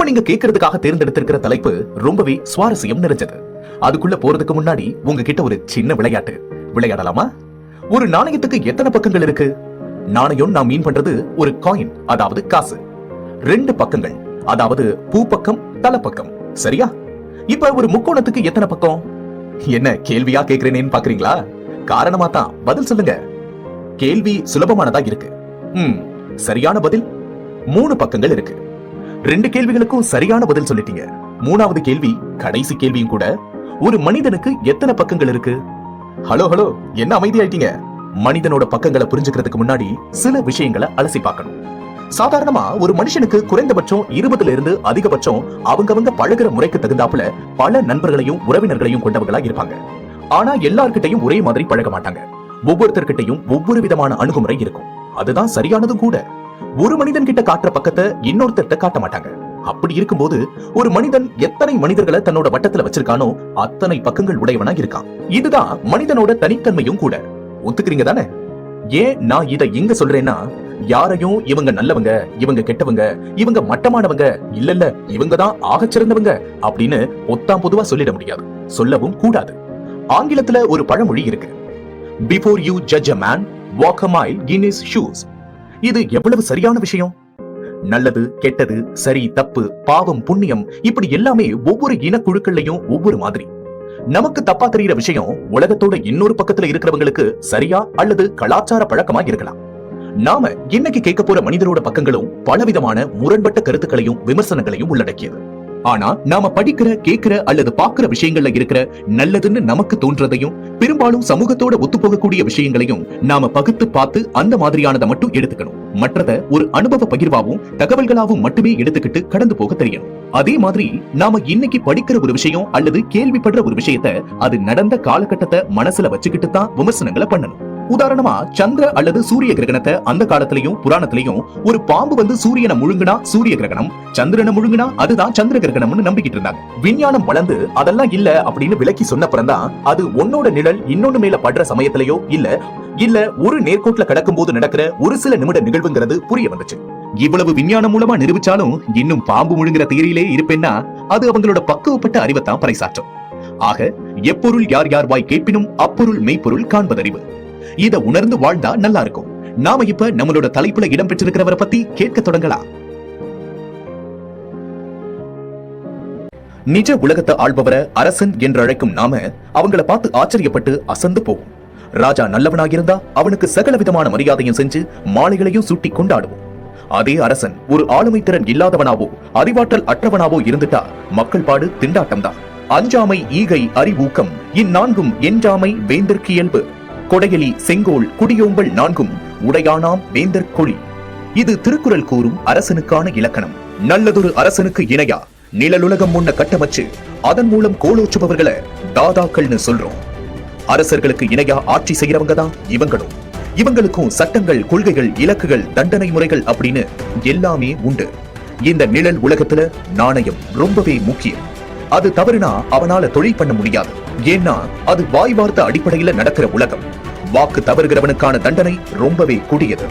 நீங்க கேட்கறதுக்காக தேர்ந்தெடுத்திருக்கிற தலைப்பு ரொம்பவே சுவாரஸ்யம் நிறைஞ்சது. அதுக்குள்ள போறதுக்கு முன்னாடி உங்ககிட்ட ஒரு சின்ன விளையாட்டு விளையாடலாமா? ஒரு நாணயத்துக்கு எத்தனை பக்கங்கள் இருக்கு? நாணயம் நான் மீன் பண்றது ஒரு காயின், அதாவது காசு. 2 பக்கங்கள், அதாவது பூ பக்கம் தலை பக்கம், சரியா? இப்ப ஒரு முக்கோணத்துக்கு எத்தனை பக்கம்? என்ன கேள்வியா கேக்குறேன்னு பாக்குறீங்களா? காரணமா தான் பதில் சொல்லுங்க. கேள்வி சுலபமானதா இருக்கு. சரியான பதில் 3 பக்கங்கள் இருக்கு. 2 கேள்விகளுக்கும் சரியான பதில் சொல்லிட்டீங்க. 3வது கேள்வி கடைசி கேள்வியும் கூட. ஒரு மனிதனுக்கு எத்தனை பக்கங்கள் இருக்கு? ஹலோ ஹலோ, என்ன அமைதியாயிட்டீங்க? மனிதனோட பக்கங்களை புரிஞ்சுக்கிறதுக்கு முன்னாடி சில விஷயங்களை அலசி பார்க்கணும். சாதாரணமா ஒரு மனுஷனுக்கு குறைந்தபட்சம் 20ல இருந்து அதிகபட்சம் அவங்கவங்க பழகுற முறைக்கு தகுந்தாப்புல பல நண்பர்களையும் உறவினர்களையும் கொண்டவங்களா இருப்பாங்க. ஆனா எல்லார்கிட்டையும் ஒரே மாதிரி பழக மாட்டாங்க. ஒவ்வொருத்தர்கிட்டையும் ஒவ்வொரு விதமான அணுகுமுறை இருக்கும். அதுதான் சரியானதும் கூட. ஒரு மனிதன் கிட்ட காட்டுற பக்கத்தை இன்னொருத்தர்கிட்ட காட்ட மாட்டாங்க. அப்படி இருக்கும்போது ஒரு மனிதன் எத்தனை மனிதர்களை தன்னோட வட்டத்துல வச்சிருக்கானோ அத்தனை பக்கங்கள் உடையவனா இருக்கான். இதுதான் மனிதனோட தனித்தன்மையும் கூட. ஒத்துக்கிறீங்க தானே? ஏன் நான் இதை இங்க சொல்றேன்னா, யாரையும் இவங்க நல்லவங்க, இவங்க கெட்டவங்க, இவங்க மட்டமானவங்க, இல்ல இவங்க தான் ஆகச்சிறந்தவங்க அப்படின்னு ஒத்தாம் பொதுவா சொல்லிட முடியாது, சொல்லவும் கூடாது. ஆங்கிலத்துல ஒரு பழமொழி இருக்கு, before you judge a man, walk a mile in his shoes. இது எவ்வளவு சரியான விஷயம். நல்லது கெட்டது, சரி தப்பு, பாவம் புண்ணியம், இப்படி எல்லாமே ஒவ்வொரு இனக்குழுக்கள்லயும் ஒவ்வொரு மாதிரி. நமக்கு தப்பா தெரிகிற விஷயம் உலகத்தோட இன்னொரு பக்கத்துல இருக்கிறவங்களுக்கு சரியா அல்லது கலாச்சார பழக்கமா இருக்கலாம். நாம இன்னைக்கு கேட்க போற மனிதரோட பக்கங்களும் பலவிதமான முரண்பட்ட கருத்துக்களையும் விமர்சனங்களையும் உள்ளடக்கியது. ஆனா நாம படிக்கிற, கேட்கிற அல்லது பார்க்கிற விஷயங்கள்ல இருக்கிற நல்லதுன்னு நமக்கு தோன்றதையும் பெரும்பாலும் சமூகத்தோட ஒத்து போகக்கூடிய விஷயங்களையும் நாம பகுத்து பார்த்து அந்த மாதிரியானதை மட்டும் எடுத்துக்கணும். மற்றத ஒரு அனுபவ பகிர்வாவும் தகவல்களாவும் மட்டுமே எடுத்துக்கிட்டு கடந்து போக தெரியணும். அதே மாதிரி நாம இன்னைக்கு படிக்கிற ஒரு விஷயம் அல்லது கேள்விப்படுற ஒரு விஷயத்த அது நடந்த காலகட்டத்தை மனசுல வச்சுக்கிட்டு தான் விமர்சனங்களை பண்ணணும். உதாரணமா சந்திர அல்லது சூரிய கிரகணத்தை அந்த காலத்திலையும் புராணத்திலையும் ஒரு பாம்பு வந்து சூரியனை முழுங்கினா சூரிய கிரகணம், சந்திரனை முழுங்கினா அதுதான் சந்திர கிரகணம்னு நம்பிக்கிட்டு இருந்தாங்க. விஞ்ஞானம் வளர்ந்து அதெல்லாம் இல்ல அப்படின்னு விளக்கி சொன்னப்புறம் தான் அது ஒன்னோட நிழல் இன்னொன்னு மேல படுற சமயத்திலேயோ இல்ல ஒரு நேர்கோட்ல கடக்கும் போது நடக்கிற ஒரு சில நிமிட நிகழ்வுங்கிறது புரிய வந்துச்சு. இவ்வளவு விஞ்ஞானம் மூலமா நிரூபிச்சாலும் இன்னும் பாம்பு முழுங்குற தியரியிலே இருப்பேன்னா அது அவங்களோட பக்குவப்பட்ட அறிவைத்தான் பறைசாற்றும். ஆக எப்பொருள் யார் யார் வாய் கேட்பினும் அப்பொருள் மெய்ப்பொருள் காண்பதறிவு. இத உணர்ந்து வாழ்ந்தா நல்லா இருக்கும். நாம இப்ப நம்மளோட தலைப்புல இடம் பெற்றிருக்கிறவரை பத்தி கேட்க தொடங்கலாம். நிஜ உலகத்தை ஆள்பவரை அரசன் என்று அழைக்கும் நாம அவங்கள பார்த்து ஆச்சரியப்பட்டு அசந்து போவோம். ராஜா நல்லவனாகிருந்தா அவனுக்கு சகல விதமான மரியாதையும் செஞ்சு மாலைகளையும் சூட்டி கொண்டாடுவோம். அதே அரசன் ஒரு ஆளுமை திறன் இல்லாதவனாவோ அறிவாற்றல் அற்றவனாவோ இருந்துட்டா மக்கள் பாடு திண்டாட்டம் தான். அஞ்சாமை, ஈகை, அறிவூக்கம், இந்நான்கும் என்றாமை வேந்தற்கு இயல்பு. கொடையலி, செங்கோல், குடியோம்பல் நான்கும் உடையானாம் வேந்தர் கொழி. இது திருக்குறள் கூறும் அரசனுக்கான இலக்கணம். நல்லதொரு அரசனுக்கு இணையா நிழலுலகம் முன்ன கட்டமச்சு அதன் மூலம் கோலோச்சுபவர்களை தாதாக்கள்னு சொல்றோம். அரசர்களுக்கு இணையா ஆட்சி செய்யறவங்க தான் இவங்களும். இவங்களுக்கும் சட்டங்கள், கொள்கைகள், இலக்குகள், தண்டனை முறைகள் அப்படின்னு எல்லாமே உண்டு. இந்த நிழல் உலகத்துல நாணயம் ரொம்பவே முக்கியம். அது தவறுனா அவனால தொழில் பண்ண முடியாது. ஏன்னா அது வாய் வார்த்தை அடிப்படையில நடக்கிற உலகம். வாக்கு தவறுகிறவனுக்கான தண்டனை ரொம்பவே கொடியது.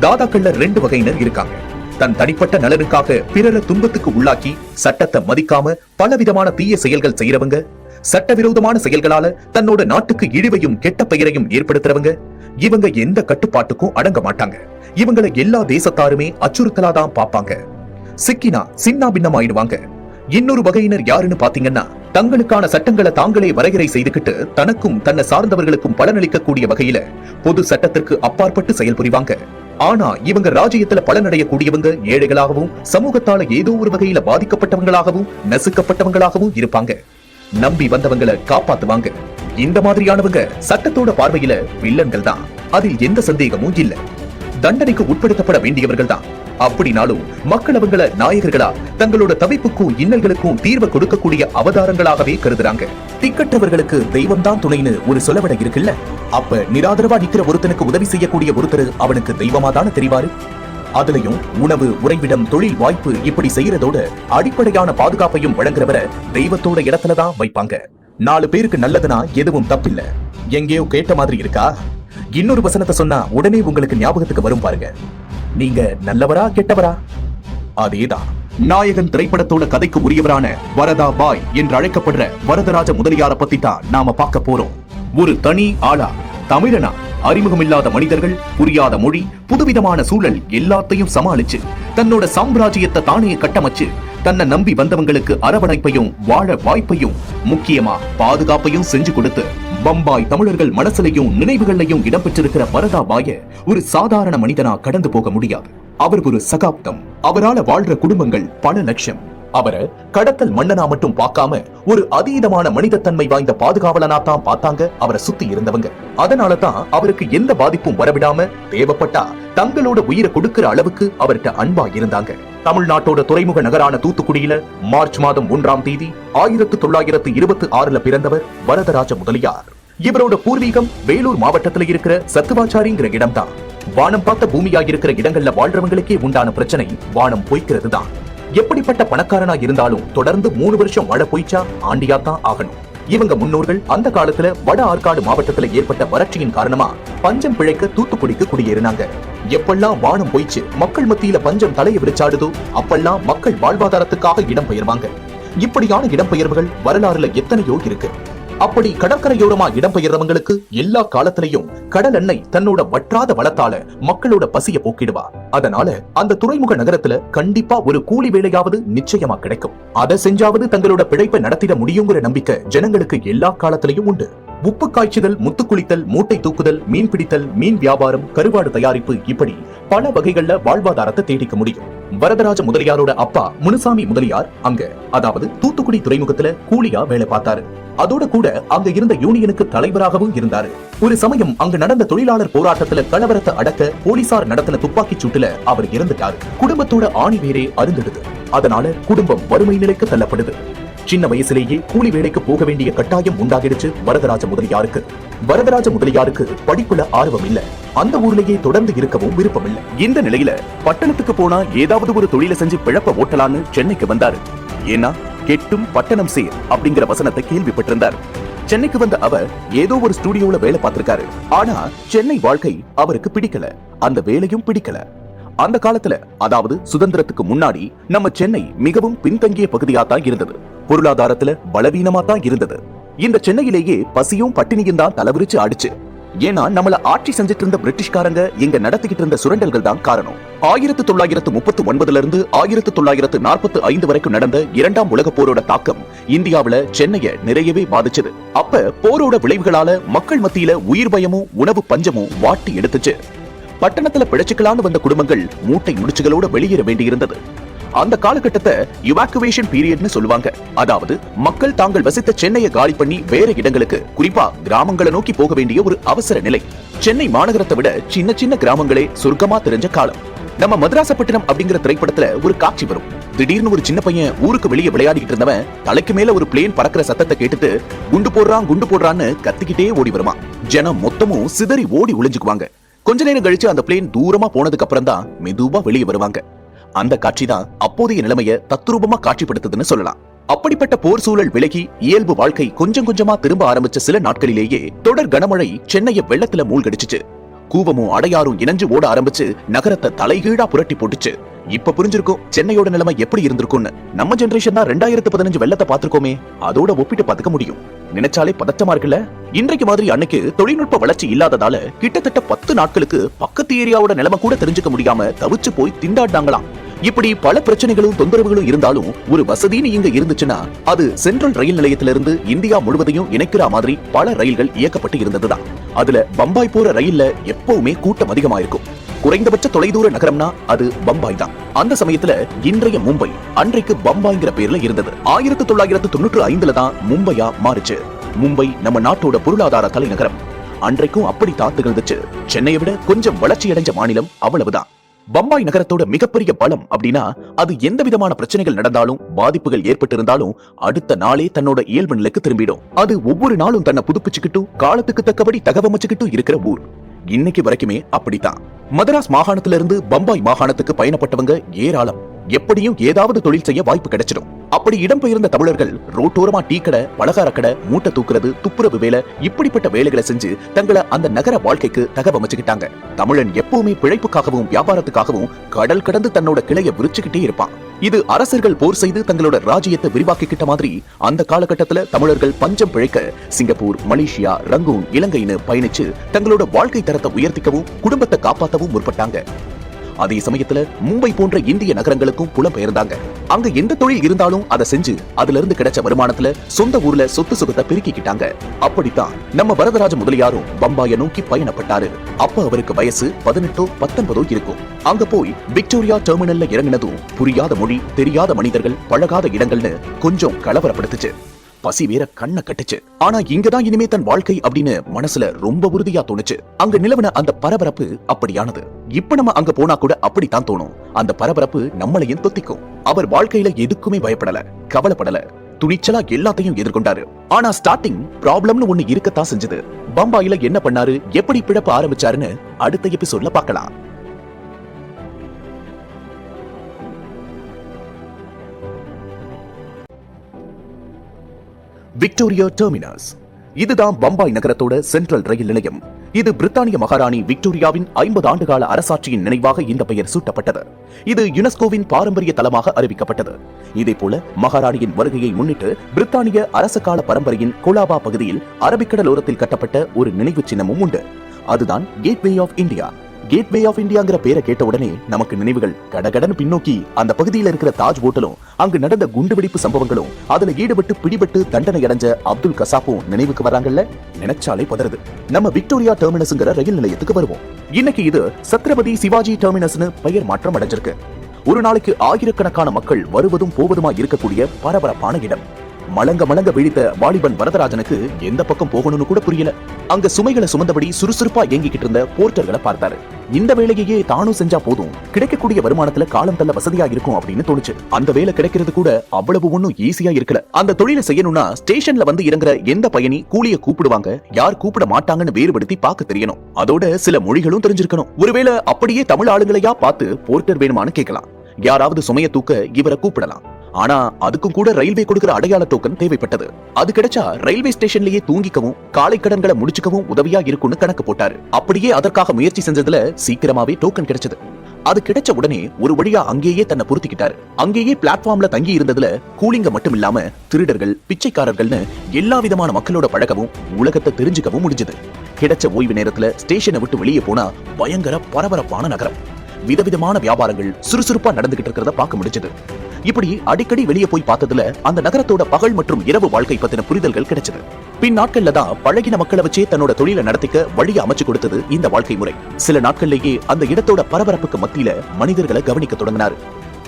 தாதாக்கள்ல 2 வகையினர் இருக்காங்க. தன் தனிப்பட்ட நலனுக்காக பிறரை துன்பத்துக்கு உள்ளாக்கி சட்டத்தை மதிக்காம பலவிதமான தீய செயல்கள் செய்யறவங்க, சட்டவிரோதமான செயல்களால தன்னோட நாட்டுக்கு இழிவையும் கெட்ட பெயரையும் ஏற்படுத்துறவங்க. இவங்க எந்த கட்டுப்பாட்டுக்கும் அடங்க மாட்டாங்க. இவங்களை எல்லா தேசத்தாருமே அச்சுறுத்தலாதான் பாப்பாங்க. சிக்கினா சின்ன பின்னமாயிடுவாங்க. இன்னொரு வகையினர் யாருன்னு பாத்தீங்கன்னா, தங்களுக்கான சட்டங்களை தாங்களே வரையறை செய்துகிட்டு தனக்கும் தன்னை சார்ந்தவர்களுக்கும் பலனளிக்கக்கூடிய வகையில பொது சட்டத்திற்கு அப்பாற்பட்டு செயல்புரிவாங்க. ஆனா இவங்க ராஜ்யத்துல பலனடையக்கூடியவங்க ஏழைகளாகவும் சமூகத்தால ஏதோ ஒரு வகையில பாதிக்கப்பட்டவங்களாகவும் நசுக்கப்பட்டவங்களாகவும் இருப்பாங்க. நம்பி வந்தவங்களை காப்பாத்துவாங்க. இந்த மாதிரியானவங்க சட்டத்தோட பார்வையில வில்லன்கள் தான். அதில் எந்த சந்தேகமும் இல்ல. தண்டனைக்கு உட்படுத்தப்பட வேண்டியவர்கள் தான். அப்படினாலும் மக்கள் அவங்கள நாயகர்களா தங்களோட தவிப்புக்கும் இன்னல்களுக்கும் தீர்வு கொடுக்கக்கூடிய அவதாரங்களாகவே கருதுறாங்க. திக்கற்றவர்களுக்கு தெய்வம் தான் துணைன்னு ஒரு சொலவடை இருக்குல்ல. அப்ப நிராதரவா நிக்கிற ஒருத்தனுக்கு உதவி செய்யக்கூடிய ஒருத்தர் அவனுக்கு தெய்வமா தானே தெரிவாரு. அதுலயும் உணவு, உறைவிடம், தொழில் வாய்ப்பு இப்படி செய்யறதோட அடிப்படையான பாதுகாப்பையும் வழங்குறவரை தெய்வத்தோட இடத்துலதான் வைப்பாங்க. 4 பேருக்கு நல்லதுன்னா எதுவும் தப்பில்ல. எங்கேயோ கேட்ட மாதிரி இருக்கா? இன்னொரு வசனத்தை சொன்னா உடனே உங்களுக்கு ஞாபகத்துக்கு வரும் பாருங்க. நீங்க நல்லவரா கெட்டவரா? அதேதான். நாயகன் திரைப்படத்தோட கதைக்கு உரியவரான வரதா பாய் என்று அழைக்கப்படுற வரதராஜ முதலியார பத்தி தான் நாம பார்க்க போறோம். ஒரு தனி ஆளா, தமிழனா, அறிமுகமில்லாத மனிதர்கள், புரியாத மொழி, புதுவிதமான சூழல் எல்லாத்தையும் சமாளிச்சு தன்னோட சாம்ராஜ்யத்தை தானே கட்டமைச்சு தன்னை நம்பி வந்தவங்களுக்கு அரவணைப்பையும் வாழ வாய்ப்பையும் முக்கியமா பாதுகாப்பையும் செஞ்சு கொடுத்து பம்பாய் தமிழர்கள் மனசுலையும் நினைவுகளையும் இடம்பெற்றிருக்கிற வரதா பாய ஒரு சாதாரண மனிதனா கடந்து போக முடியாது. அவர் ஒரு சகாப்தம். அவரால வாழ்ற குடும்பங்கள் பல லட்சம். அவரை கடத்தல் மன்னனா மட்டும் பார்க்காம ஒரு அதீதமான மனிதத்தன்மை வாய்ந்த பாதுகாவலனா தான் பார்த்தாங்க அவரை சுத்தி இருந்தவங்க. அதனாலதான் அவருக்கு எந்த பாதிப்பும் வரவிடாம தேவைப்பட்டா தங்களோட உயிரை கொடுக்கிற அளவுக்கு அவர்கிட்ட அன்பா இருந்தாங்க. தமிழ்நாட்டோட துறைமுக நகரான தூத்துக்குடியில மார்ச் மாதம் 1ஆம் தேதி 1926 பிறந்தவர் வரதராஜ முதலியார். இவரோட பூர்வீகம் வேலூர் மாவட்டத்துல இருக்கிற சத்துவாச்சாரிங்கிற இடம் தான். வானம் பார்த்த பூமியா இருக்கிற இடங்கள்ல வாழ்றவங்களுக்கே உண்டான பிரச்சனை வானம் பொய்க்கிறது தான். எப்படிப்பட்ட பணக்காரனா இருந்தாலும் தொடர்ந்து 3 வருஷம் மழை பொய்ச்சா ஆண்டியாத்தான் ஆகணும். இவங்க முன்னோர்கள் அந்த காலத்துல வட ஆற்காடு மாவட்டத்துல ஏற்பட்ட வறட்சியின் காரணமா பஞ்சம் பிழைக்க தூத்துக்குடிக்கு குடியேறினாங்க. எப்பெல்லாம் வானம் பொய்ச்சு மக்கள் மத்தியில பஞ்சம் தலையை விரிச்சாடுதோ அப்பெல்லாம் மக்கள் வாழ்வாதாரத்துக்காக இடம்பெயர்வாங்க. இப்படியான இடம்பெயர்வுகள் வரலாறுல எத்தனையோ இருக்கு. அப்படி கடற்கரையோரமா இடம்பெயர்றவங்களுக்கு எல்லா காலத்திலையும் கடல் எண்ணெய் தன்னோட வற்றாத வளத்தால மக்களோட பசிய போக்கிடுவா. அதனால அந்த துறைமுக நகரத்துல கண்டிப்பா ஒரு கூலி வேலையாவது நிச்சயமா கிடைக்கும். அதை செஞ்சாவது தங்களோட பிழைப்பை நடத்திட முடியுங்கிற நம்பிக்கை ஜனங்களுக்கு எல்லா காலத்திலையும் உண்டு. உப்பு காய்ச்சுதல், முத்து குளித்தல், மூட்டை தூக்குதல், மீன் பிடித்தல், மீன் வியாபாரம், கருவாடு தயாரிப்பு, இப்படி பல வகைகள்ல வாழ்வாதாரத்தை தேடிக்க முடியும். வரதராஜ முதலியாரோட அப்பா முனுசாமி முதலியார் அங்க, அதாவது தூத்துக்குடி துறைமுகத்துல கூலியா வேலை பார்த்தாரு. அதோட கூட அங்க இருந்த யூனியனுக்கு தலைவராகவும் இருந்தாரு. ஒரு சமயம் அங்க நடந்த தொழிலாளர் போராட்டத்துல கலவரத்தை அடக்க போலீசார் நடத்தின துப்பாக்கி சூட்டுல அவர் இறந்துட்டாரு. குடும்பத்தோட ஆணி வேரே அருந்துடுது. அதனால குடும்பம் வறுமை நிலைக்கு தள்ளப்படுது. சின்ன வயசுலேயே கூலி வேலைக்கு போக வேண்டிய கட்டாயம் உண்டாகிடுச்சு வரதராஜ முதலியாருக்கு. வரதராஜ முதலியாருக்கு படிப்புல ஆர்வம் இல்ல. அந்த ஊர்லயே தொடர்ந்து இருக்கவும் விருப்பம் இல்ல. இந்த நிலையில பட்டணத்துக்கு போனா ஏதாவது ஒரு தொழிலை செஞ்சு பிழப்ப ஓட்டலான்னு சென்னைக்கு வந்தாரு. ஏன்னா கெட்டும் பட்டணம் சேர் அப்படிங்கிற வசனத்தை கேள்விப்பட்டிருந்தார். சென்னைக்கு வந்த அவர் ஏதோ ஒரு ஸ்டுடியோல வேலை பார்த்திருக்காரு. ஆனா சென்னை வாழ்க்கை அவருக்கு பிடிக்கல, அந்த வேலையும் பிடிக்கல. அந்த காலத்துல, அதாவது சுதந்திரத்துக்கு முன்னாடி, நம்ம சென்னை மிகவும் பின்தங்கிய பகுதியா தான் இருந்தது. பொருளாதாரத்துல பலவீனமா தான் இருந்தது. இந்த சென்னையிலேயே பசியும் பட்டினியும் தான் தலைவிரிச்சு ஆடிச்சு. ஏன்னா நம்மள ஆட்சி செஞ்சிட்டு இருந்த பிரிட்டிஷ்காரங்க இங்க நடத்திக்கிட்டு இருந்த சுரண்டல்கள் தான் காரணம். 1939 இருந்து 1945 வரைக்கும் நடந்த 2ஆம் உலக போரோட தாக்கம் இந்தியாவில சென்னைய நிறையவே பாதிச்சது. அப்ப போரோட விளைவுகளால மக்கள் மத்தியில உயிர் பயமும் உணவு பஞ்சமும் வாட்டி எடுத்துச்சு. பட்டணத்துல பிழைச்சுக்கலான்னு வந்த குடும்பங்கள் மூட்டை முடிச்சுகளோட வெளியேற வேண்டியிருந்தது. அந்த காலகட்டத்தை இவாக்குவேஷன் பீரியட்னு சொல்லுவாங்க. அதாவது மக்கள் தாங்கள் வசித்த சென்னையை காலி பண்ணி வேற இடங்களுக்கு, குறிப்பா கிராமங்களை நோக்கி போக வேண்டிய ஒரு அவசர நிலை. சென்னை மாநகரத்தை விட சின்ன சின்ன கிராமங்களே சொர்க்கமா தெரிஞ்ச காலம். நம்ம மதராசப்பட்டினம் அப்படிங்கிற திரைப்படத்துல ஒரு காட்சி வரும். திடீர்னு ஒரு சின்ன பையன் ஊருக்கு வெளியே விளையாடிட்டு இருந்தவன் தலைக்கு மேல ஒரு பிளேன் பறக்கிற சத்தத்தை கேட்டுட்டு குண்டு போடுறான்னு கத்திக்கிட்டே ஓடி வருமா. ஜனம் மொத்தமும் சிதறி ஓடி ஒளிஞ்சுக்குவாங்க. கொஞ்ச நேரம் கழிச்சு அந்த பிளேன் தூரமா போனதுக்கு அப்புறம் தான் மெதுவா வெளியே வருவாங்க. அந்த காட்சி தான் அப்போதைய நிலைமையை தத்ரூபமா காட்சிப்படுத்துதுன்னு சொல்லலாம். அப்படிப்பட்ட போர் சூழல் விலகி இயல்பு வாழ்க்கை கொஞ்சம் கொஞ்சமா திரும்ப ஆரம்பிச்ச சில நாட்களிலேயே தொடர் கனமழை சென்னையை வெள்ளத்துல மூழ்கடிச்சுச்சு. கூவமும் அடையாறும் இணைஞ்சு ஓட ஆரம்பிச்சு நகரத்தை தலைகீழா புரட்டி போட்டுச்சு. இப்ப புரிஞ்சிருக்கும் சென்னையோட நிலைமை எப்படி இருந்திருக்கும்னு. நம்ம ஜெனரேஷன் தான் 2015 வெள்ளத்தை பாத்துருக்கோமே, அதோட ஒப்பிட்டு பாத்துக்க முடியும். நினைச்சாலே பதட்டமா இருக்குல்ல. இன்றைக்கு மாதிரி அன்னைக்கு தொழில்நுட்ப வளர்ச்சி இல்லாததால கிட்டத்தட்ட 10 நாட்களுக்கு பக்கத்து ஏரியாவோட நிலைமை கூட தெரிஞ்சுக்க முடியாம தவிச்சு போய் திண்டாடினாங்களாம். இப்படி பல பிரச்சனைகளும் தொந்தரவுகளும் இருந்தாலும் ஒரு வசதின்னு இங்க இருந்துச்சுன்னா அது சென்ட்ரல் ரயில் நிலையத்திலிருந்து இந்தியா முழுவதையும் இணைக்கிற மாதிரி பல ரயில்கள் இயக்கப்பட்டு இருந்ததுதான். அதுல பம்பாய் போற ரயில்ல எப்பவுமே கூட்டம் அதிகமா இருக்கும். குறைந்தபட்ச தொலைதூர நகரம்னா அது பம்பாய் தான். அந்த சமயத்துல இன்றைய மும்பை அன்றைக்கு பம்பாய்ங்கிற பேர்ல இருந்தது. 1995 தான் மும்பையா மாறுச்சு. மும்பை நம்ம நாட்டோட பொருளாதார தலைநகரம். அன்றைக்கும் அப்படித்தான் திகழ்ந்துச்சு. சென்னையை விட கொஞ்சம் வளர்ச்சி அடைஞ்ச மாநிலம், அவ்வளவுதான். பம்பாய் நகரத்தோட மிகப்பெரிய பலம் அப்படின்னா அது எந்த விதமான பிரச்சனைகள் நடந்தாலும் பாதிப்புகள் ஏற்பட்டிருந்தாலும் அடுத்த நாளே தன்னோட இயல்பு நிலைக்கு திரும்பிடும். அது ஒவ்வொரு நாளும் தன்னை புதுப்பிச்சுக்கிட்டும் காலத்துக்கு தக்கபடி தகவமைச்சுக்கிட்டும் இருக்கிற ஊர். இன்னைக்கு வரைக்குமே அப்படித்தான். மதராஸ் மாகாணத்திலிருந்து பம்பாய் மாகாணத்துக்கு பயணப்பட்டவங்க ஏராளம். எப்படியும் ஏதாவது தொழில் செய்ய வாய்ப்பு கிடைச்சிடும். அப்படி இடம்பெயர்ந்த தமிழர்கள் ரோட்டோரமா டீ கடை, பலகார கடை, மூட்டை தூக்குறது, துப்புரவு வேலை, இப்படிப்பட்ட வேலைகளை செஞ்சு தங்களை அந்த நகர வாழ்க்கைக்கு தகவமைச்சுக்கிட்டாங்க. தமிழன் எப்பவுமே பிழைப்புக்காகவும் வியாபாரத்துக்காகவும் கடல் கடந்து தன்னோட கிளைய விரிச்சுக்கிட்டே இருப்பான். இது அரசர்கள் போர் செய்து தங்களோட ராஜ்யத்தை விரிவாக்கிக்கிட்ட மாதிரி அந்த காலகட்டத்துல தமிழர்கள் பஞ்சம் பிழைக்க சிங்கப்பூர், மலேசியா, ரங்கூன், இலங்கைன்னு பயணிச்சு தங்களோட வாழ்க்கை தரத்தை உயர்த்திக்கவும் குடும்பத்தை காப்பாற்றவும் முற்பட்டாங்க. அதே சமயத்துல மும்பை போன்ற இந்திய நகரங்களுக்கும் புலம்பெயர்ந்தாங்க. அங்க எந்த தொழில் இருந்தாலும் அதை செஞ்சு அதுல இருந்து கிடைச்ச வருமானத்துல சொந்த ஊர்ல சொத்து சுகத்தை பெருக்கிக்கிட்டாங்க. அப்படித்தான் நம்ம வரதராஜ முதலியாரும் பம்பாயை நோக்கி பயணப்பட்டாரு. அப்ப அவருக்கு வயசு 18-19 இருக்கும். அங்க போய் விக்டோரியா டெர்மினல்ல இறங்கினதும் புரியாத மொழி, தெரியாத மனிதர்கள், பழகாத இடங்கள்னு கொஞ்சம் கலவரப்படுத்துச்சு. பசி வேற கண்ணை கட்டுச்சு. ஆனா இங்கதான் இனிமே தன் வாழ்க்கை அப்படின்னு மனசுல ரொம்ப உறுதியா தோணுச்சு. அங்க நிலவன அந்த பரபரப்பு அப்படியானது. இப்ப நம்ம அங்க போனா கூட அப்படித்தான் தோணும். அந்த பரபரப்பு நம்மளையும் தொத்திக்கும். அவர் வாழ்க்கையில எதுக்குமே பயப்படல, கவலைப்படல, துணிச்சலா எல்லாத்தையும் எதிர்கொண்டாரு. ஆனா ஸ்டார்டிங் ப்ராப்ளம்னு ஒண்ணு இருக்கத்தான் செஞ்சது. பம்பாயில என்ன பண்ணாரு, எப்படி பிழப்ப ஆரம்பிச்சாருன்னு அடுத்த எபிசோட்ல பார்க்கலாம். Victoria terminus. இதுதான் பம்பாய் நகரத்தோட சென்ட்ரல் ரயில் நிலையம். இது பிரித்தானிய மகாராணி விக்டோரியாவின் 50 ஆண்டுகால அரசாட்சியின் நினைவாக இந்த பெயர் சூட்டப்பட்டது. இது யுனெஸ்கோவின் பாரம்பரிய தலமாக அறிவிக்கப்பட்டது. இதேபோல மகாராணியின் வருகையை முன்னிட்டு பிரித்தானிய அரச கால பரம்பரையின் கொலாபா பகுதியில் அரபிக்கடலோரத்தில் கட்டப்பட்ட ஒரு நினைவு சின்னமும் உண்டு. அதுதான் gateway of India. Gateway of இந்தியாங்கிற பேரை கேட்ட உடனே நமக்கு நினைவுகள் கடகடன் பின்னோக்கி அந்த பகுதியில் இருக்கிற தாஜ் ஹோட்டலும், அங்கு நடந்த குண்டுவெடிப்பு சம்பவங்களும், அதுல ஈடுபட்டு பிடிபட்டு தண்டனை அடைஞ்ச அப்துல் கசாப்பும் நினைவுக்கு வராங்கல்ல. நினைச்சாலே பதறுது. நம்ம விக்டோரியா டெர்மினஸ்ங்கிற ரயில் நிலையத்துக்கு வருவோம். இன்னைக்கு இது சத்ரபதி சிவாஜி டெர்மினஸ்னு பெயர் மாற்றம் அடைஞ்சிருக்கு. ஒரு நாளைக்கு ஆயிரக்கணக்கான மக்கள் வருவதும் போவதுமா இருக்கக்கூடிய பரபரப்பான இடம். மலங்க விழித்த வாலிபன் வரதராஜனுக்கு எந்த பக்கம் போகணும்னு கூட புரியல. அங்க சுமைகளை சுமந்தபடி சுறுசுறுப்பா இயங்கிக்கிட்டு இருந்த போர்ட்டர்களை பார்த்தாரு. இந்த வேலையையே தானும் செஞ்சா போதும், கிடைக்கக்கூடிய வருமானத்துல காலம் தள்ள வசதியா இருக்கும் அப்படின்னு தோணுச்சு. அந்த வேலை கிடைக்கிறது கூட அவ்வளவு ஒன்னும் ஈஸியா இருக்கல. அந்த தொழிலை செய்யணும்னா ஸ்டேஷன்ல வந்து இறங்குற எந்த பயணி கூலிய கூப்பிடுவாங்க, யார் கூப்பிட மாட்டாங்கன்னு வேறுபடுத்தி பார்க்க தெரியணும். அதோட சில மொழிகளும் தெரிஞ்சிருக்கணும். ஒருவேளை அப்படியே தமிழ் ஆளுங்களையா பார்த்து போர்ட்டர் வேணுமான்னு கேட்கலாம். யாராவது சுமைய தூக்க இவரை கூப்பிடலாம். ஆனா அதுக்கும் கூட ரயில்வே கொடுக்கிற அடையாள டோக்கன் தேவைப்பட்டது. அது கிடைச்சா ரயில்வே ஸ்டேஷன்லயே தூங்கிக்கவும் காலை கடன்களை முடிச்சுக்கவும் உதவியா இருக்கும்னு கணக்கு போட்டாரு. அப்படியே அதற்காக முயற்சி செஞ்சதுல சீக்கிரமாவே டோக்கன் கிடைச்சது. அது கிடைச்ச உடனே ஒரு வழியா அங்கேயே தன்னை பொருத்திக்கிட்டாரு. அங்கேயே பிளாட்ஃபார்ம்ல தங்கி இருந்ததுல கூலிங்க மட்டும் இல்லாம திருடர்கள், பிச்சைக்காரர்கள்னு எல்லா விதமான மக்களோட பழகவும் உலகத்தை தெரிஞ்சுக்கவும் முடிஞ்சது. கிடைச்ச ஓய்வு நேரத்துல ஸ்டேஷனை விட்டு வெளியே போனா பயங்கர பரபரப்பான நகரம். விதவிதமான வியாபாரங்கள் சுறுசுறுப்பா நடந்துகிட்டு இருக்கிறத பார்க்க முடிஞ்சது. இப்படி அடிக்கடி வெளியே போய் பார்த்ததுல அந்த நகரத்தோட பகல் மற்றும் இரவு வாழ்க்கை பத்தின புரிதல்கள் கிடைச்சது. பின் நாட்கள்ல தான் பழகின மக்களை வச்சே தன்னோட தொழிலை நடத்திக்க வழியை அமைச்சு கொடுத்தது இந்த வாழ்க்கை முறை. சில நாட்கள்லேயே அந்த இடத்தோட பரபரப்புக்கு மத்தியில மனிதர்களை கவனிக்க தொடங்கினாரு.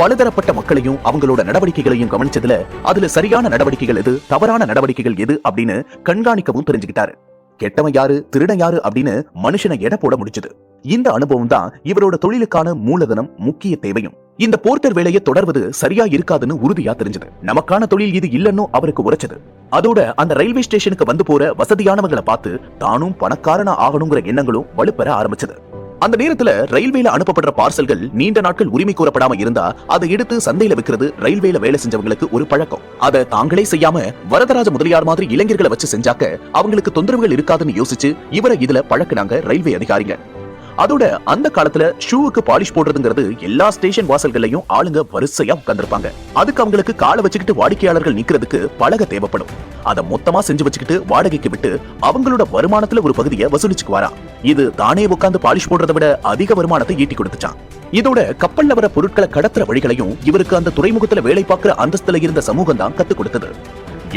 பலதரப்பட்ட மக்களையும் அவங்களோட நடவடிக்கைகளையும் கவனிச்சதுல அதுல சரியான நடவடிக்கைகள் எது, தவறான நடவடிக்கைகள் எது அப்படின்னு கண்காணிக்கவும் தெரிஞ்சுக்கிட்டாரு. கெட்டவன் யாரு, திருடன் யாரு அப்படின்னு மனுஷனை எடை போட முடிச்சது. இந்த அனுபவம் தான் இவரோட தொழிலுக்கான மூலதனம், முக்கிய தேவையும். இந்த போர்ட்டர் வேலையை தொடர்வது சரியா இருக்காதுன்னு உறுதியா தெரிஞ்சது. நமக்கான தொழில் இது இல்லன்னு அவருக்கு உரைச்சது. அதோட அந்த ரயில்வே ஸ்டேஷனுக்கு வந்து போற வசதியானவங்களை பார்த்து தானும் பணக்காரனா ஆகணுங்கிற எண்ணங்களும் வலுப்பெற ஆரம்பிச்சது. அந்த நேரத்துல ரயில்வேல அனுப்பப்படுற பார்சல்கள் நீண்ட நாட்கள் உரிமை கோரப்படாம இருந்தா அதை எடுத்து சந்தையில விற்கிறது ரயில்வேல வேலை செஞ்சவங்களுக்கு ஒரு பழக்கம். அதை தாங்களே செய்யாம வரதராஜ முதலியார் மாதிரி இளைஞர்களை வச்சு செஞ்சாக்க அவங்களுக்கு தொந்தரவுகள் இருக்காதுன்னு யோசிச்சு இவரை இதுல பழக்கினாங்க ரயில்வே அதிகாரிங்க. அதோட அந்த காலத்துல ஷூவுக்கு பாலிஷ் போடுறதுங்கிறது எல்லா ஸ்டேஷன் வாசல்களையும் ஆளுங்க வரிசையா உட்கார்ந்திருப்பாங்க. அதுக்கு அவங்களுக்கு காலை வச்சுக்கிட்டு வாடிக்கையாளர்கள் நிக்கிறதுக்கு பலகை தேவைப்படும். அதை மொத்தமா செஞ்சு வச்சுக்கிட்டு வாடகைக்கு விட்டு அவங்களோட வருமானத்துல ஒரு பகுதியை வசூலிச்சுக்குவாரா. இது தானே உட்கார்ந்து பாலிஷ் போடுறதை விட அதிக வருமானத்தை ஈட்டி கொடுத்துச்சான். இதோட கப்பல்ல வர பொருட்களை கடத்துற வழிகளையும் இவருக்கு அந்த துறைமுகத்துல வேலை பார்க்கிற அந்தஸ்துல இருந்த சமூகம் தான் கத்துக் கொடுத்தது.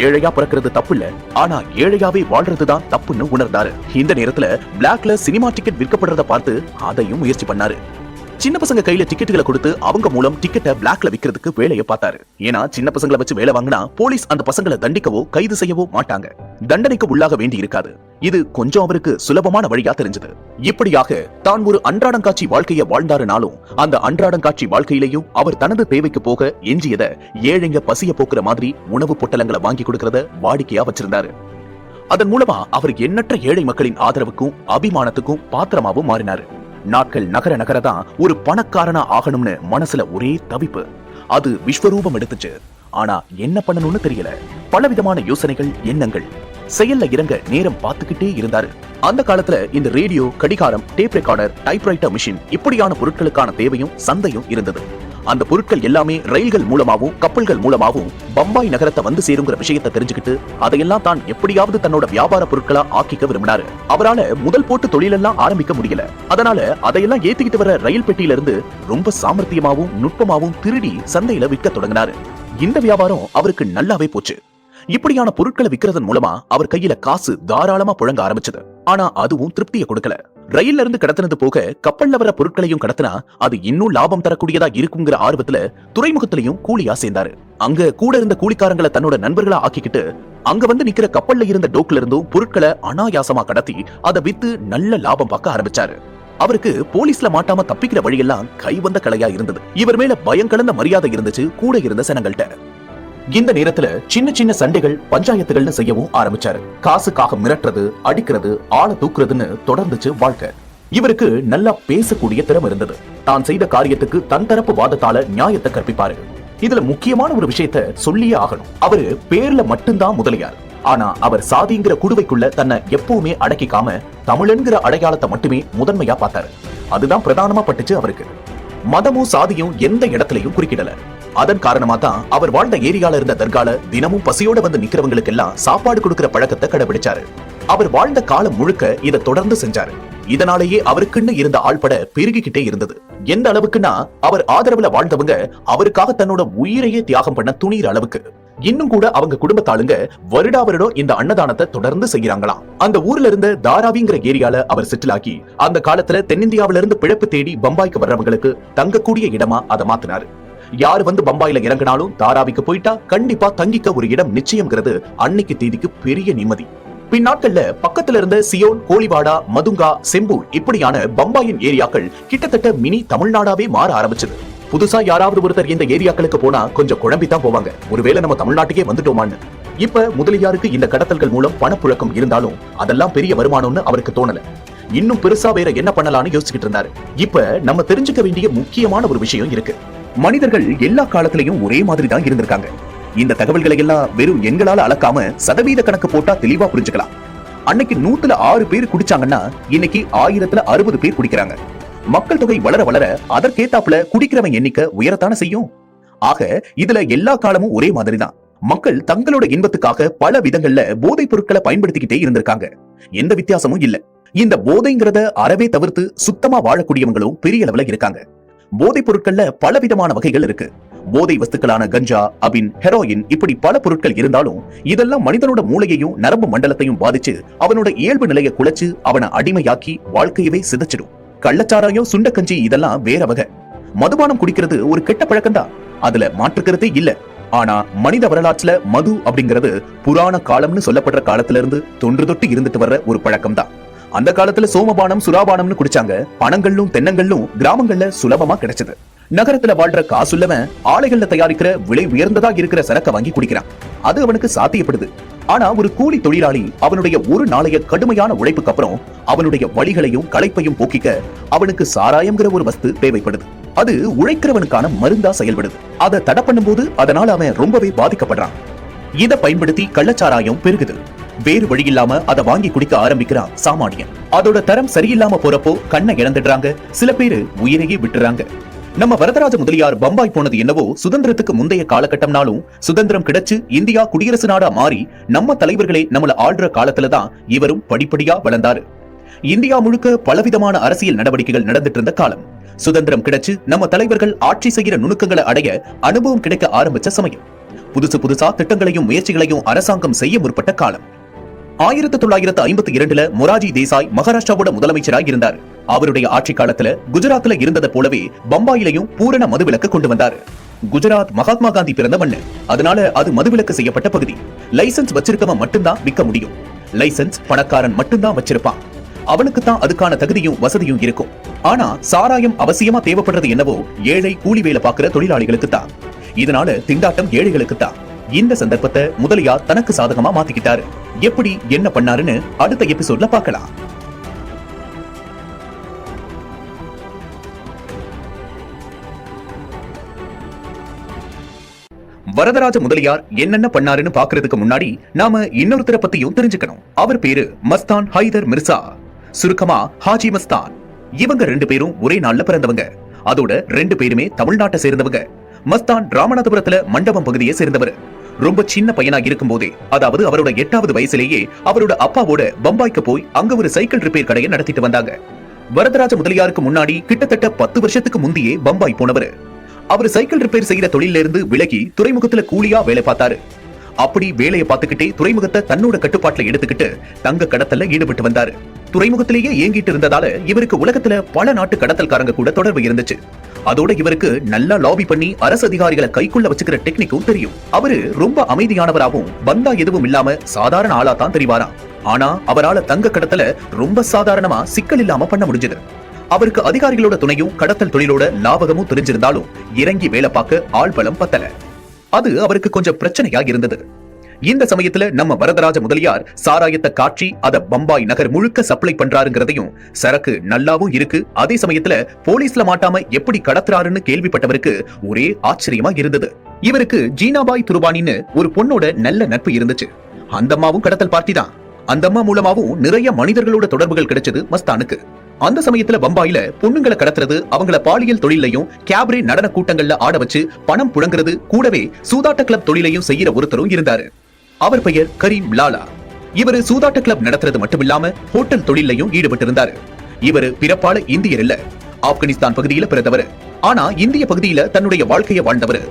ஏழையா பிறக்கிறது தப்பு இல்ல, ஆனா ஏழையாவே வாழ்றதுதான் தப்புன்னு உணர்ந்தாரு. இந்த நேரத்துல பிளாக்ல சினிமா டிக்கெட் விற்கப்படுறத பார்த்து அதையும் முயற்சி பண்ணாரு. சின்ன பசங்க கையில டிக்கெட்டுகளை கொடுத்து அவங்க மூலம் டிக்கெட்டை பிளாக்ல விற்கிறதுக்கு வேலையை பார்த்தாரு. ஏன்னா சின்ன பசங்களை வச்சு வேலை வாங்கினா போலீஸ் அந்த பசங்களை தண்டிக்கவோ கைது செய்யவோ மாட்டாங்க, தண்டனைக்கு உள்ளாக வேண்டி இருக்காது. இது கொஞ்சம் அவருக்கு சுலபமான வழியா தெரிஞ்சது. இப்படியாக தான் ஒரு அன்றாடங்காட்சி வாழ்க்கையை வாழ்ந்தாருனாலும் அந்த அன்றாடங்காட்சி வாழ்க்கையிலையும் அவர் தனது தேவைக்கு போக எஞ்சியத ஏழைங்க பசிய போக்குற மாதிரி உணவு பொட்டலங்களை வாங்கி கொடுக்கறத வாடிக்கையா வச்சிருந்தாரு. அதன் மூலமா அவர் எண்ணற்ற ஏழை மக்களின் ஆதரவுக்கும் அபிமானத்துக்கும் பாத்திரமாவும் மாறினாரு. நாட்கள் நகர நகரதான் ஒரு பணக்காரனா ஆகணும்னு மனசுல ஒரே தவிப்பு. அது விஸ்வரூபம் எடுத்துச்சு. ஆனா என்ன பண்ணணும்னு தெரியல. பலவிதமான யோசனைகள், எண்ணங்கள். செயல்ல இறங்க நேரம் பார்த்துக்கிட்டே இருந்தாரு. அந்த காலத்துல இந்த ரேடியோ, கடிகாரம், டேப் ரெக்கார்டர், டைப்ரைட்டர் மிஷின் இப்படியான பொருட்களுக்கான தேவையும் சந்தையும் இருந்தது. அந்த பொருட்கள் எல்லாமே ரயில்கள் மூலமாவும் கப்பல்கள் மூலமாவும் பம்பாய் நகரத்தை வந்து சேருங்கிற விஷயத்தை தெரிஞ்சுக்கிட்டு அதையெல்லாம் தான் எப்படியாவது தன்னோட வியாபார பொருட்களா ஆக்கிக்க விரும்பினாரு. அவரால முதல் போட்டு தொழிலெல்லாம் ஆரம்பிக்க முடியல. அதனால அதையெல்லாம் ஏத்திக்கிட்டு வர ரயில் பெட்டியில இருந்து ரொம்ப சாமர்த்தியமாவும் நுட்பமாவும் திருடி சந்தையில விற்க தொடங்கினாரு. இந்த வியாபாரம் அவருக்கு நல்லாவே போச்சு. இப்படியான பொருட்களை விற்கிறதன் மூலமா அவர் கையில காசு தாராளமா புழங்க ஆரம்பிச்சது. ஆனா அதுவும் திருப்தியை கொடுக்கல. ரயில்ல இருந்து கடத்தினது போக கப்பல்ல வர பொருட்களையும் கடத்தினா அது இன்னும் லாபம் தரக்கூடியதா இருக்குங்கிற ஆர்வத்துல துறைமுகத்திலையும் கூலியா சேர்ந்தாரு. அங்க கூட இருந்த கூலிக்காரங்களை தன்னோட நண்பர்களா ஆக்கிக்கிட்டு அங்க வந்து நிக்கிற கப்பல்ல இருந்த டோக்ல இருந்தும் பொருட்களை அனாயாசமா கடத்தி அதை வித்து நல்ல லாபம் பார்க்க ஆரம்பிச்சாரு. அவருக்கு போலீஸ்ல மாட்டாம தப்பிக்கிற வழியெல்லாம் கை வந்த கலையா இருந்தது. இவர் மேல பயம் கலந்த மரியாதை இருந்துச்சு கூட இருந்த சனங்கள்ட்ட. இந்த நேரத்துல சின்ன சின்ன சண்டைகள், பஞ்சாயத்துகள்னு செய்யவும் ஆரம்பிச்சாரு. காசுக்காக மிரட்டுறது, அடிக்கிறது, ஆளை தூக்குறதுன்னு தொடர்ந்துச்சு வாழ்க்கை. இவருக்கு நல்லா பேசக்கூடிய திறமை இருந்தது. தான் செய்த காரியத்துக்கு தன் தரப்பு வாதத்தால நியாயத்தை கற்பிப்பாரு. இதுல முக்கியமான ஒரு விஷயத்த சொல்லியே ஆகணும். அவரு பேர்ல மட்டும்தான் முதலியார். ஆனா அவர் சாதிங்கிற குடுவைக்குள்ள தன்னை எப்பவுமே அடக்கிக்காம தமிழன்கிற அடையாளத்தை மட்டுமே முதன்மையா பார்த்தாரு. அதுதான் பிரதானமா பட்டுச்சு அவருக்கு. மதமும் சாதியும் எந்த இடத்துலயும் குறுக்கிடல. அதன் காரணமா தான் அவர் வாழ்ந்த ஏரியால இருந்த தர்கால தினமும் பசியோட வந்து நிக்கிறவங்களுக்கு எல்லாம் சாப்பாடு கொடுக்கிற பழக்கத்தை கடைபிடிச்சாரு. அவர் வாழ்ந்த காலம் முழுக்க இதை தொடர்ந்து செஞ்சாரு. இதனாலேயே அவருக்குன்னு இருந்த ஆள்பட பெருகிக்கிட்டே இருந்தது. எந்த அளவுக்குன்னா அவர் ஆதரவுல வாழ்ந்தவங்க அவருக்காக தன்னோட உயிரையே தியாகம் பண்ண துணிகிற அளவுக்கு. இன்னும் கூட அவங்க குடும்பத்தாளுங்க வருடா வருடம் இந்த அன்னதானத்தை தொடர்ந்து செய்யறாங்களாம். அந்த ஊர்ல இருந்த தாராவிங்கிற ஏரியால அவர் செட்டில் ஆகி அந்த காலத்துல தென்னிந்தியாவில இருந்து பிழைப்பு தேடி பம்பாய்க்கு வர்றவங்களுக்கு தங்கக்கூடிய இடமா அதை மாத்தினாரு. யாரு வந்து பம்பாயில இறங்கினாலும் தாராவிக்கு போயிட்டா கண்டிப்பா தங்கிக்க ஒரு இடம் நிச்சயம்ங்கிறது அன்னைக்கு தேதிக்கு பெரிய நிம்மதி. பின்னாட்கள்ல பக்கத்துல இருந்த சியோன், கோலிவாடா, மதுங்கா, செம்பூர் இப்படியான பம்பாயின் ஏரியாக்கள் கிட்டத்தட்ட மினி தமிழ்நாடாவே மாற ஆரம்பிச்சது. புதுசா யாராவது ஒருத்தர் இந்த ஏரியாக்களுக்கு போனா கொஞ்சம் குழம்பித்தான் போவாங்க, ஒருவேளை நம்ம தமிழ்நாட்டுக்கே வந்துட்டோமான்னு. இப்ப முதலியாருக்கு இந்த கடத்தல்கள் மூலம் பணப்புழக்கம் இருந்தாலும் அதெல்லாம் பெரிய வருமானம்னு அவருக்கு தோணல. இன்னும் பெருசா வேற என்ன பண்ணலாம்னு யோசிச்சுக்கிட்டு இருந்தாரு. இப்ப நம்ம தெரிஞ்சுக்க வேண்டிய முக்கியமான ஒரு விஷயம் இருக்கு. மனிதர்கள் எல்லா காலத்திலையும் ஒரே மாதிரி தான் இருந்திருக்காங்க. இந்த தகவல்களை எல்லாம் வெறும் எங்களால அளக்காம சதவீத கணக்கு போட்டா தெளிவா புரிஞ்சுக்கலாம். அன்னைக்கு 100ல 6 பேர் குடிச்சாங்கன்னா இன்னைக்கு 1000ல 60 பேர் குடிக்கிறாங்க. மக்கள் தொகை வளர வளர அதற்கேத்தாப்புல குடிக்கிறவன் எண்ணிக்கை உயரத்தான செய்யும். ஆக இதுல எல்லா காலமும் ஒரே மாதிரி தான். மக்கள் தங்களோட இன்பத்துக்காக பல விதங்கள்ல போதைப் பொருட்களை பயன்படுத்திக்கிட்டே இருந்திருக்காங்க. எந்த வித்தியாசமும் இல்ல. இந்த போதைங்கிறத அறவே தவிர்த்து சுத்தமா வாழக்கூடியவங்களும் பெரிய அளவுல இருக்காங்க. போதைப் பொருட்கள்ல பல விதமான வகைகள் இருக்கு. போதை வஸ்துக்களான கஞ்சா, அபின், ஹெரோயின் இப்படி பல பொருட்கள் இருந்தாலும் இதெல்லாம் மனிதனோட மூளையையும் நரம்பு மண்டலத்தையும் பாதிச்சு அவனோட இயல்பு நிலையை குலைச்சு அவனை அடிமையாக்கி வாழ்க்கையவே சிதைச்சிடும். கள்ளச்சாராயம், சுண்டக்கஞ்சி இதெல்லாம் வேற வகை. மதுபானம் குடிக்கிறது ஒரு கெட்ட பழக்கம் தான், அதுல மாற்றுக்கிறதே இல்ல. ஆனா மனித வரலாற்றுல மது அப்படிங்கிறது புராண காலம்னு சொல்லப்படுற காலத்துல இருந்து தொன்று தொட்டு இருந்துட்டு வர்ற ஒரு பழக்கம் தான். அந்த காலத்துல சோமபானம், சுறாபானம்னு குடிச்சாங்க. பணங்களும் தென்னங்களும் கிராமங்கள்ல சுலபமா கிடைச்சது. நகரத்துல வாழ்ற காசுள்ளவன் ஆலைகள்ல தயாரிக்கிற விலை உயர்ந்ததா இருக்கிற சரக்க வாங்கி குடிக்கிறான். அது அவனுக்கு சாத்தியப்படுது. ஆனா ஒரு கூலி தொழிலாளி அவனுடைய ஒரு நாளைய கடுமையான உழைப்புக்கு அப்புறம் அவனுடைய வலிகளையும் களைப்பையும் போக்கிக்க அவனுக்கு சாராயம்ங்கிற ஒரு வஸ்து தேவைப்படுது. அது உழைக்கிறவனுக்கான மருந்தா செயல்படுது. அதை தடை பண்ணும் போது அதனால அவன் ரொம்பவே பாதிக்கப்படுறான். இதை பயன்படுத்தி கள்ளச்சாராயம் பெருகுது. வேறு வழி இல்லாம அதை வாங்கி குடிக்க ஆரம்பிக்கிறான் சாமானியன். அதோட தரம் சரியில்லாம போறப்போ கண்ணை இழந்துடுறாங்க. சில பேரு உயிரையே விட்டுறாங்க. நம்ம வரதராஜ முதலியார் பம்பாய் போனது என்னவோ சுதந்திரத்துக்கு முந்தைய காலகட்டம்னாலும் சுதந்திரம் கிடைச்சு இந்தியா குடியரசு நாடா மாறி நம்ம தலைவர்களே நம்மள ஆள்ற காலத்துலதான் இவரும் படிப்படியா வளர்ந்தாரு. இந்தியா முழுக்க பலவிதமான அரசியல் நடவடிக்கைகள் நடந்துட்டு இருந்த காலம். சுதந்திரம் கிடைச்சு நம்ம தலைவர்கள் ஆட்சி செய்கிற நுணுக்கங்களை அடைய அனுபவம் கிடைக்க ஆரம்பிச்ச சமயம். புதுசா திட்டங்களையும் முயற்சிகளையும் அரசாங்கம் செய்ய முற்பட்ட காலம். 1952ல மொராஜி தேசாய் மகாராஷ்டிராவோட முதலமைச்சராக இருந்தார். அவருடைய ஆட்சி காலத்துல குஜராத்ல இருந்ததை போலவே பம்பாயிலையும் பூரண மதுவிலக்கு கொண்டு வந்தாரு. குஜராத் மகாத்மா காந்தி பிறந்த மண்ணு, அதனால அது மதுவிலக்கு செய்யப்பட்ட பகுதி. லைசன்ஸ் வச்சிருக்கவன் மட்டும்தான் விற்க முடியும். லைசன்ஸ் பணக்காரன் மட்டும்தான் வச்சிருப்பான். அவனுக்கு தான் அதுக்கான தகுதியும் வசதியும் இருக்கும். ஆனா சாராயம் அவசியமா தேவைப்படுறது என்னவோ ஏழை கூலி வேலை பார்க்கிற தொழிலாளிகளுக்கு தான். இதனால திண்டாட்டம் ஏழைகளுக்கு தான். இந்த சந்தர்ப்பத்தை முதலியார் தனக்கு சாதகமா மாத்திக்கிட்டாரு. எப்படி என்ன பண்ணாருன்னு அடுத்த எபிசோட்ல பார்க்கலாம். வரதராஜ முதலியார் என்னென்ன பண்ணாருன்னு பாக்குறதுக்கு முன்னாடி நாம இன்னொருத்தரை பத்தியும் தெரிஞ்சுக்கணும். அவர் பேரு மஸ்தான் ஹைதர் மிர்சா, சுருக்கமா ஹாஜி மஸ்தான். இவங்க ரெண்டு பேரும் ஒரே நாள்ல பிறந்தவங்க. அதோட ரெண்டு பேருமே தமிழ்நாட்டை சேர்ந்தவங்க. மஸ்தான் ராமநாதபுரத்துல மண்டபம் பகுதியை சேர்ந்தவர். ரொம்ப சின்ன பையனா இருக்கும் போதே, அதாவது அவரோட 8வது வயசுலேயே அவரோட அப்பாவோட பம்பாய்க்கு போய் அங்க ஒரு சைக்கிள் ரிப்பேர் கடையை நடத்திட்டு வந்தாங்க. வரதராஜ முதலியாருக்கு முன்னாடி கிட்டத்தட்ட 10 வருஷத்துக்கு முந்தையே பம்பாய் போனவர். அவர் சைக்கிள் ரிப்பேர் செய்யற தொழில இருந்து விலகி துறைமுகத்துல கூலியா வேலை பார்த்தாரு. அப்படி வேலையை பார்த்துக்கிட்டே துறைமுகத்தை தன்னோட கட்டுப்பாட்டுல எடுத்துக்கிட்டு தங்க கடத்தல்ல ஈடுபட்டு வந்தாரு. துறைமுகத்திலேயே இயங்கிட்டு இருந்ததால இவருக்கு உலகத்துல பல நாட்டு கடத்தல்காரங்க கூட தொடர்பு இருந்துச்சு. அதோட இவருக்கு நல்லா லாபி பண்ணி அரசு அதிகாரிகளை கைக்குள்ள வச்சுக்கிற டெக்னிக்கும் தெரியும். அவரு ரொம்ப அமைதியானவராகவும் பந்தா எதுவும் இல்லாம சாதாரண ஆளா தான் தெரிவாராம். ஆனா அவரால தங்க கடத்தல ரொம்ப சாதாரணமா சிக்கல் இல்லாம பண்ண முடிஞ்சது. அவருக்கு அதிகாரிகளோட துணையும் கடத்தல் தொழிலோட லாபகமும் தெரிஞ்சிருந்தாலும் இறங்கி வேலை பார்க்க ஆள் பலம் பத்தல. அது அவருக்கு கொஞ்சம் பிரச்சனையா இருந்தது. இந்த சமயத்துல நம்ம வரதராஜ முதலியார் சாராயத்தை காட்சி அத பம்பாய் நகர் முழுக்க சப்ளை பண்றாருங்கிறதையும், சரக்கு நல்லாவும் இருக்கு, அதே சமயத்துல போலீஸ்ல மாட்டாம எப்படி கடத்துறாருன்னு கேள்விப்பட்டவருக்கு ஒரே ஆச்சரியமா இருந்தது. இவருக்கு ஜீனாபாய் துருபானின்னு ஒரு பொண்ணோட நல்ல நட்பு இருந்துச்சு. அந்த அம்மாவும் கடத்தல் பார்ட்டி தான். அந்த அம்மா மூலமாவும் நிறைய மனிதர்களோட தொடர்புகள் கிடைச்சது மஸ்தானுக்கு. அந்த சமயத்துல பம்பாயில பொண்ணுங்களை கடத்துறது, அவங்கள பாலியல் தொழிலையும் கேப்ரே நடன கூட்டங்கள்ல ஆட வச்சு பணம் புழங்குறது, கூடவே சூதாட்ட கிளப் தொழிலையும் செய்யற ஒருத்தரும் இருந்தாரு. அவர் பெயர் கரீம் லாலா. இவரு சூதாட்ட கிளப் நடத்துறது மட்டுமில்லாம ஹோட்டல் தொழிலையும் ஈடுபட்டு இருந்தாரு. இவரு பிறப்பால இந்தியர் இல்ல, ஆப்கானிஸ்தான் பகுதியில பிறந்தவர். ஆனா இந்திய பகுதியில தன்னுடைய வாழ்க்கையை வாழ்ந்தவர்.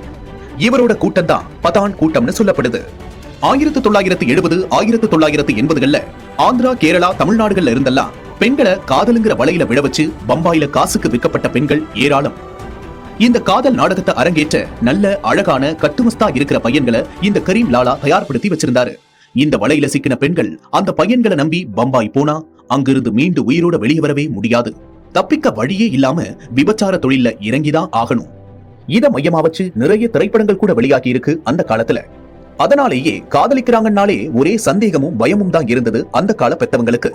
இவரோட கூட்டம் தான் பதான் கூட்டம்னு சொல்லப்படுது. 1970 1980கள்ல ஆந்திரா, கேரளா, தமிழ்நாடுகள்ல இருந்தெல்லாம் பெண்களை காதலுங்கிற வலையில விழ வச்சு பம்பாயில காசுக்கு விற்கப்பட்ட பெண்கள் ஏராளம். இந்த காதல் நாடகத்தை அரங்கேற்ற நல்ல அழகான கட்டுமஸ்தா இருக்கிற பையன்களை இந்த கரீம் லாலா தயார்படுத்தி வச்சிருந்தாரு. இந்த வலையில சிக்கின பெண்கள் அந்த பையன்களை நம்பி பம்பாய் போனா அங்கிருந்து மீண்டு உயிரோட வெளியே வரவே முடியாது. தப்பிக்க வழியே இல்லாம விபச்சார தொழில இறங்கிதான் ஆகணும். இத மையமா வச்சு நிறைய திரைப்படங்கள் கூட வெளியாகி இருக்கு அந்த காலத்துல. அதனாலேயே காதலிக்கிறாங்கன்னாலே ஒரே சந்தேகமும் பயமும் தான் இருந்தது அந்த கால பெத்தவங்களுக்கு.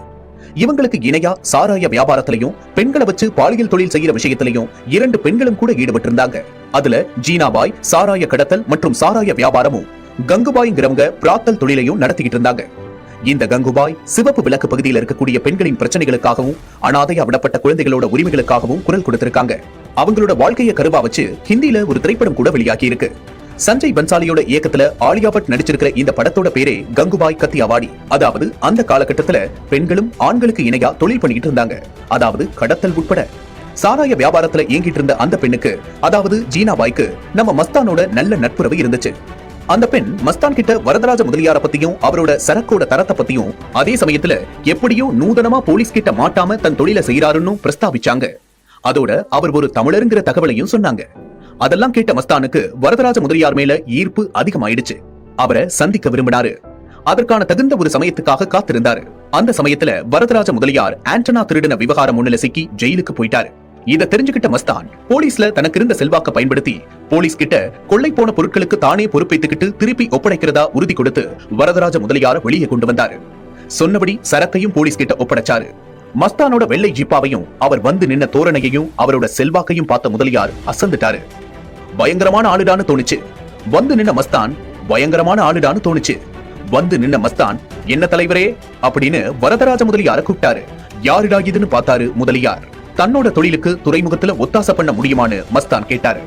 இவங்களுக்கு இணையா சாராய வியாபாரத்திலையும் பெண்களை வச்சு பாலியல் தொழில் செய்யற விஷயத்திலையும் 2 பெண்களும் கூட ஈடுபட்டு இருந்தாங்க. அதுல ஜீனாபாய் சாராய கடத்தல் மற்றும் சாராய வியாபாரமும், கங்குபாய்ங்கிறவங்க பிராத்தல் தொழிலையும் நடத்திக்கிட்டு இருந்தாங்க. இந்த கங்குபாய் சிவப்பு விளக்கு பகுதியில் இருக்கக்கூடிய பெண்களின் பிரச்சனைகளுக்காகவும் அனாதையா விடப்பட்ட குழந்தைகளோட உரிமைகளுக்காகவும் குரல் கொடுத்திருக்காங்க. அவங்களோட வாழ்க்கையை கருவா வச்சு ஹிந்தியில ஒரு திரைப்படம் கூட வெளியாகி இருக்கு. சஞ்சய் பன்சாலியோட இயக்கத்துல ஆலியா பட் நடிச்சிருக்கிற இந்த படத்தோட பேரே கங்குபாய் கத்தியாவாடி. அதாவது அந்த காலகட்டத்துல பெண்களும் ஆண்களுக்கு இணையா தொழில் பண்ணிட்டு இருந்தாங்க, அதாவது கடத்தல் உட்பட. சாராய வியாபாரத்துல இயங்கிட்டு இருந்த அந்த பெண்ணுக்கு, அதாவது ஜீனாபாய்க்கு நம்ம மஸ்தானோட நல்ல நட்புறவு இருந்துச்சு. அந்த பெண் மஸ்தான் கிட்ட வரதராஜ முதலியார பத்தியும் அவரோட சரக்கோட தரத்தை பத்தியும், அதே சமயத்துல எப்படியோ நூதனமா போலீஸ் கிட்ட மாட்டாம தன் தொழிலை செய்யறாருன்னு பிரஸ்தாபிச்சாங்க. அதோட அவர் ஒரு தமிழருங்கிற தகவலையும் சொன்னாங்க. அதெல்லாம் கேட்ட மஸ்தானுக்கு வரதராஜ முதலியார் மேல ஈர்ப்பு அதிகமாயிடுச்சு. அவரை சந்திக்க விரும்பினாரு. அதற்கான தகுந்த ஒரு சமயத்துக்காக காத்திருந்தாரு. அந்த சமயத்துல வரதராஜ முதலியார் ஆண்டனா திருடின விவகாரம் ஒண்ணுல சிக்கி ஜெயிலுக்கு போயிட்டாரு. இத தெரிஞ்சுக்கிட்ட மஸ்தான் போலீஸ்ல தனக்கு இருந்த செல்வாக்க பயன்படுத்தி போலீஸ் கிட்ட கொள்ளை போன பொருட்களுக்கு தானே பொறுப்பேத்துக்கிட்டு திருப்பி ஒப்படைக்கிறதா உறுதி கொடுத்து வரதராஜ முதலியார வெளியே கொண்டு வந்தாரு. சொன்னபடி சரக்கையும் போலீஸ் கிட்ட ஒப்படைச்சாரு. மஸ்தானோட வெள்ளை ஜிப்பாவையும் அவர் வந்து நின்ன தோரணையையும் அவரோட செல்வாக்கையும் பார்த்த முதலியார் அசந்துட்டாரு. பயங்கரமான ஆளுடான்னு தோணுச்சு. வந்து நின்ன மஸ்தான் பயங்கரமான ஆளுடான்னு தோணுச்சு. வந்து நின்ன மஸ்தான், என்ன தலைவரே அப்படின்னு வரதராஜ முதலியார கூப்பிட்டாரு. யாருடா இதுன்னு பார்த்தாரு முதலியார். தன்னோட தொழிலுக்கு துறைமுகத்துல ஒத்தாசை பண்ண முடியுமான்னு மஸ்தான் கேட்டாரு.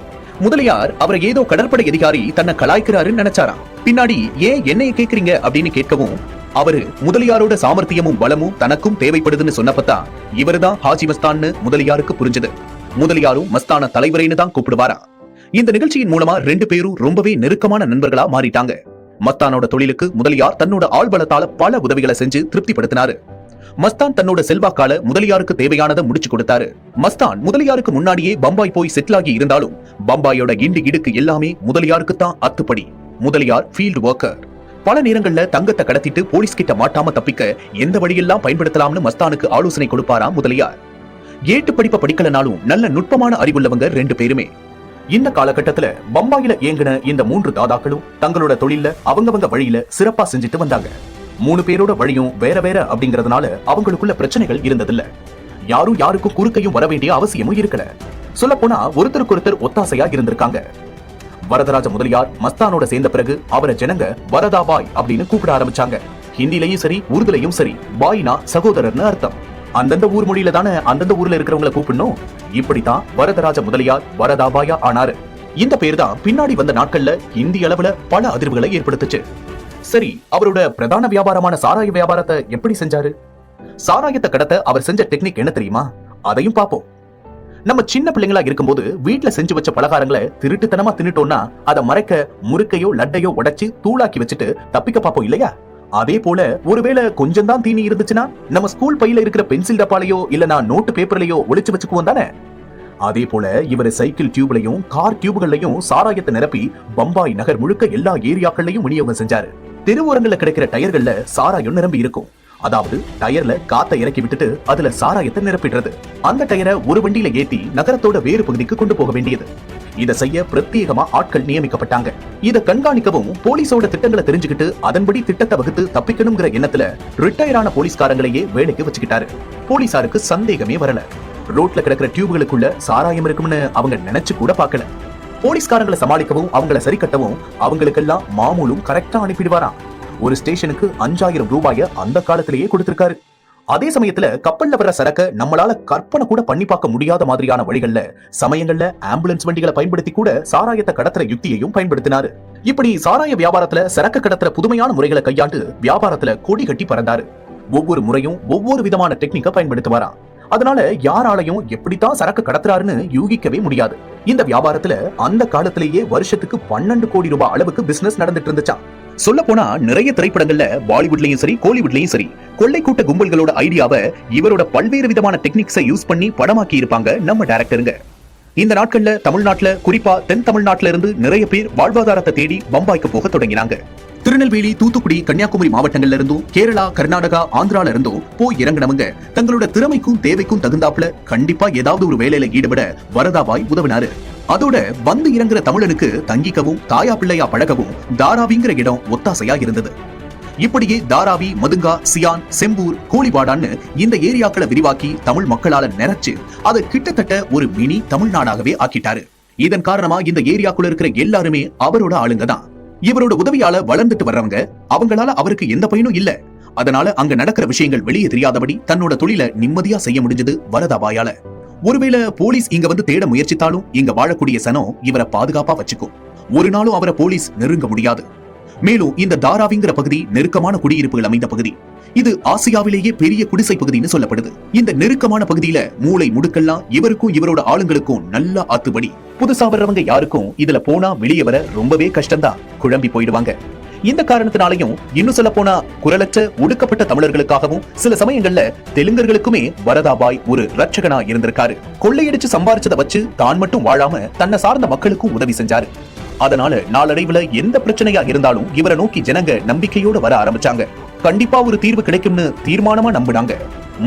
முதலியார் அவரை ஏதோ கடற்படை அதிகாரி தன்னை கலாய்க்கிறாருன்னு நினைச்சாராம். பின்னாடி ஏன் என்னைய கேக்குறீங்க அப்படின்னு கேட்கவும், அவரு முதலியாரோட சாமர்த்தியமும் பலமும் தனக்கும் தேவைப்படுதுன்னு சொன்னப்பதான் இவருதான் ஹாஜி மஸ்தான்னு முதலியாருக்கு புரிஞ்சது. முதலியாரும் மஸ்தான தலைவரேன்னு தான் கூப்பிடுவாரா. இந்த நிகழ்ச்சியின் மூலமா 2 பேரும் ரொம்பவே நெருக்கமான நண்பர்களா மாறிட்டாங்க. மஸ்தானோட தொழிலுக்கு முதலியார் தன்னோட ஆள்பலத்தால பல உதவிகளை செஞ்சு திருப்திப்படுத்தினாரு. மஸ்தான் தன்னோட செல்வாக்கால முதலியாருக்கு தேவையானதை முடிச்சு கொடுத்தாரு. மஸ்தான் முதலியாருக்கு முன்னாடியே பம்பாய் போய் செட்டில் ஆகி இருந்தாலும் பம்பாயோட இண்டு இடுக்கு எல்லாமே முதலியாருக்கு தான் அத்துப்படி. Mudaliar field worker. பல நேரங்கள்ல தங்கத்தை கடத்திட்டு போலீஸ் கிட்ட மாட்டாம தப்பிக்க எந்த வழியெல்லாம் பயன்படுத்தலாம்னு மஸ்தானுக்கு ஆலோசனை கொடுப்பாராம் முதலியார். ஏட்டு படிப்பை படிக்கலனாலும் நல்ல நுட்பமான அறிவுள்ளவங்க 2 பேருமே. இந்த காலகட்டத்துல பம்பாயில இயங்கின இந்த 3 தாதாக்களும் தங்களோட தொழில அவங்கவங்க வழியில சிறப்பா செஞ்சுட்டு வந்தாங்க. 3 பேரோட வழியும் வேற வேற அப்படிங்கறதுனால அவங்களுக்குள்ள பிரச்சனைகள் இருந்ததில்ல. யாரும் யாருக்கும் குறுக்கையும் வர வேண்டிய அவசியமும் இருக்கல. சொல்ல போனா ஒருத்தருக்கு ஒருத்தர் ஒத்தாசையா இருந்திருக்காங்க. வரதராஜ முதலியார் மஸ்தானோட சேர்ந்த பிறகு அவரை ஜனங்க வரதாபாய் அப்படின்னு கூப்பிட ஆரம்பிச்சாங்க. ஹிந்திலையும் சரி உருதுலையும் சரி பாய்னா சகோதரர்னு அர்த்தம். அந்தந்த ஊர் மொழியில தானே அந்தந்த ஊர்ல இருக்கிறவங்களை கூப்பிடணும். இப்படித்தான் வரதராஜ முதலியார் வரதாபாயா ஆனாரு. இந்த பேர் தான் பின்னாடி வந்த நாட்கள்ல இந்திய அளவுல பல அதிர்வுகளை ஏற்படுத்துச்சு. சரி, அவரோட பிரதான வியாபாரமான சாராய வியாபாரத்தை எப்படி செஞ்சாரு? சாராயத்தை கடத்த அவர் செஞ்ச டெக்னிக் என்ன தெரியுமா? அதையும் பாப்போம். நம்ம சின்ன பிள்ளைங்களா இருக்கும்போது வீட்டுல செஞ்சு வச்ச பலகாரங்களை திருட்டுத்தனமா தின்னுட்டோம்னா அதை மறைக்க முறுக்கையோ லட்டையோ உடைச்சு தூளாக்கி வச்சுட்டு தப்பிக்க பாப்போம் இல்லையா? அதே போல ஒருவேளை கொஞ்சம் தான் தீனி இருந்துச்சுன்னா நம்ம ஸ்கூல் பையில இருக்கிற பென்சில் டப்பாலையோ இல்லனா நோட்டு பேப்பர்லயோ ஒளிச்சு வச்சுக்குவோம் தானே. அதே போல இவர் சைக்கிள் டியூப்லையும் கார் டியூப்கள்லையும் சாராயத்தை நிரப்பி பம்பாய் நகர் முழுக்க எல்லா ஏரியாக்கள்லையும் விநியோகம் செஞ்சாரு. தெருவோரங்கள்ல கிடைக்கிற டயர்கள்ல சாராயம் நிரம்பி இருக்கும். அதாவது டயர்ல காத்தை இறக்கி விட்டுட்டு அதுல சாராயத்தை நிரப்பிடுறது. அந்த டயரை ஒரு வண்டியில ஏத்தி நகரத்தோட வேறு பகுதிக்கு கொண்டு போக வேண்டியது. இதை செய்ய பிரத்யேகமா ஆட்கள் நியமிக்கப்பட்டாங்க. இதை கண்காணிக்கவும் போலீஸோட திட்டங்களை தெரிஞ்சுக்கிட்டு அதன்படி திட்டத்தை வகுத்து தப்பிக்கணுங்கிற எண்ணத்துல ரிட்டையரான போலீஸ்காரங்களையே வேலைக்கு வச்சுக்கிட்டாரு. போலீசாருக்கு சந்தேகமே வரல. ரோட்ல கிடக்கிற டியூப்களுக்குள்ள சாராயம் இருக்கும்னு அவங்க நினைச்சு கூட பார்க்கல. போலீஸ்காரங்களை சமாளிக்கவும் அவங்கள சரி கட்டவும் அவங்களுக்கெல்லாம் மாமூலும் கரெக்டா அனுப்பிடுவாராம். ஒரு ஸ்டேஷனுக்கு 5000 ரூபாய அந்த காலத்திலேயே கொடுத்திருக்காரு. அதே சமயத்துல கப்பல்ல வர்ற சரக்க நம்மளால கற்பனை கூட பண்ணி பார்க்க முடியாத மாதிரியான வழிகள்ல சமயங்கள்ல ஆம்புலன்ஸ் வண்டிகளை பயன்படுத்தி கூட சாராயத்தை கடத்துற யுக்தியையும் பயன்படுத்தினாரு. இப்படி சாராய வியாபாரத்துல சரக்கு கடத்துற புதுமையான முறைகளை கையாண்டு வியாபாரத்துல கொடி கட்டி பறந்தாரு. ஒவ்வொரு முறையும் ஒவ்வொரு விதமான டெக்னிக்கை பயன்படுத்துவாராம். அதனால யாராலையும் எப்படித்தான் சரக்கு கடத்துறாருன்னு யூகிக்கவே முடியாது. இந்த வியாபாரத்துல அந்த காலத்திலேயே வருஷத்துக்கு 12 கோடி ரூபாய் அளவுக்கு பிசினஸ் நடந்துட்டு இருந்துச்சாம். சொல்ல போனா நிறைய திரைப்படங்கள்ல பாலிவுட்லயும் சரி கோலிவுட்லயும் சரி கொள்ளை கூட்ட கும்பல்களோட ஐடியாவை இவரோட பல்வேறு விதமான டெக்னிக்ஸை யூஸ் பண்ணி படமாக்கி இருப்பாங்க நம்ம டைரக்டருங்க. இந்த நாட்கள்ல தமிழ்நாட்டுல குறிப்பா தென் தமிழ்நாட்டுல இருந்து நிறைய பேர் வாழ்வாதாரத்தை தேடி பம்பாய்க்கு போக தொடங்கினாங்க. திருநெல்வேலி, தூத்துக்குடி, கன்னியாகுமரி மாவட்டங்கள்ல இருந்தும் கேரளா, கர்நாடகா, ஆந்திரால இருந்தும் போய் இறங்கினவங்க தங்களோட திறமைக்கும் தேவைக்கும் தகுந்தாப்புல கண்டிப்பா ஏதாவது ஒரு வேலையில ஈடுபட வரதாபாய் உதவினாரு. அதோட வந்து இறங்குற தமிழனுக்கு தங்கிக்கவும் தாயா பிள்ளையா பழகவும் தாராவிங்கிற இடம் ஒத்தாசையா இருந்தது. இப்படியே தாராவி, மதுங்கா, சியான், செம்பூர், கோழிவாடான்னு இந்த ஏரியாக்களை விரிவாக்கி தமிழ் மக்களால நிறைச்சு அதை கிட்டத்தட்ட ஒரு மினி தமிழ்நாடாகவே ஆக்கிட்டாரு. இதன் காரணமா இந்த ஏரியாக்குள்ள இருக்கிற எல்லாருமே அவரோட ஆளுங்க தான். இவரோட உதவியால வளர்ந்துட்டு வர்றவங்க அவங்களால அவருக்கு எந்த பயனும் இல்ல. அதனால அங்க நடக்கிற விஷயங்கள் வெளியே தெரியாதபடி தன்னோட தொழிலை நிம்மதியா செய்ய முடிஞ்சது வரதாபாயால. ஒருவேளை போலீஸ் இங்க வந்து தேட முயற்சித்தாலும் இங்க வாழக்கூடிய சனம் இவரை பாதுகாப்பா வச்சுக்கும். ஒரு நாளும் அவரை போலீஸ் நெருங்க முடியாது. மேலும் இந்த தாராவிங்கிற பகுதி நெருக்கமான குடியிருப்புகள் அமைந்த பகுதி. இது ஆசியாவிலேயே பெரிய குடிசை பகுதின்னு சொல்லப்படுது. இந்த நெருக்கமான பகுதியில மூளை முடுக்கெல்லாம் இவருக்கும் இவரோட ஆளுங்களுக்கும் நல்ல ஆத்துபடி. புதுசா வர்றவங்க யாருக்கும் இதுல போனா வெளியே வர ரொம்பவே கஷ்டம்தான், குழம்பி போயிடுவாங்க. இந்த காரணத்தினாலையும் இன்னும் சொல்ல போனா குரலற்ற ஒடுக்கப்பட்ட தமிழர்களுக்காகவும் சில சமயங்கள்ல தெலுங்கர்களுக்குமே வரதாபாய் ஒரு ரட்சகனா இருந்திருக்காரு. கொள்ளையடிச்சு சம்பாரிச்சதை வச்சு தான் மட்டும் வாழாம தன்னை சார்ந்த மக்களுக்கும் உதவி செஞ்சாரு. அதனால நாளடைவுல எந்த பிரச்சனையா இருந்தாலும் இவரை நோக்கி ஜனங்க நம்பிக்கையோட வர ஆரம்பிச்சாங்க. கண்டிப்பா ஒரு தீர்வு கிடைக்கும்னு தீர்மானமா நம்பினாங்க.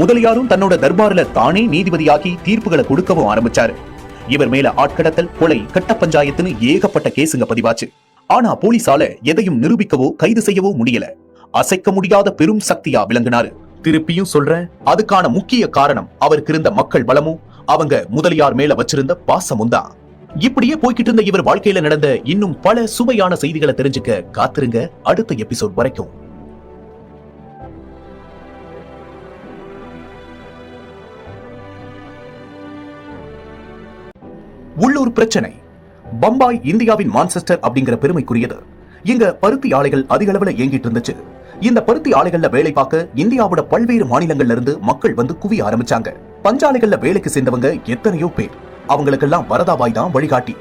முதலியாரும் தன்னோட தர்பார்ல தானே நீதிபதியாகி தீர்ப்புகளை கொடுக்கவும் ஆரம்பிச்சாரு. இவர் மேல ஆட்கடத்தல், கொலை, கட்ட பஞ்சாயத்துன்னு ஏகப்பட்ட கேசுங்க பதிவாச்சு. ஆனா போலீசால எதையும் நிரூபிக்கவோ கைது செய்யவோ முடியல. அசைக்க முடியாத பெரும் சக்தியா விளங்கினாரு. திருப்பியும் சொல்றேன், அதுக்கான முக்கிய காரணம் அவருக்கு இருந்த மக்கள் பலமும் அவங்க முதலியார் மேல வச்சிருந்த பாசமும் தான். இப்படியே போய்கிட்டு இருந்த இவர் வாழ்க்கையில நடந்த இன்னும் பல சுவையான செய்திகளை தெரிஞ்சுக்க காத்திருங்க அடுத்த எபிசோட் வரைக்கும். உள்ளூர் பிரச்சனை. பம்பாய் இந்தியாவின் மான்செஸ்டர் அப்படிங்கிற பெருமைக்குரியது. இங்க பருத்தி ஆலைகள் அதிக அளவுல இயங்கிட்டு இருந்துச்சு. இந்த பருத்தி ஆலைகள்ல வேலை பார்க்க இந்தியாவோட பல்வேறு மாநிலங்கள்ல இருந்து மக்கள் வந்து குவிய ஆரம்பிச்சாங்க. பஞ்சாலைகள்ல வேலைக்கு சேர்ந்தவங்க எத்தனையோ பேர். அவங்களுக்கெல்லாம் வரதாபாய் தான் வழிகாட்டி.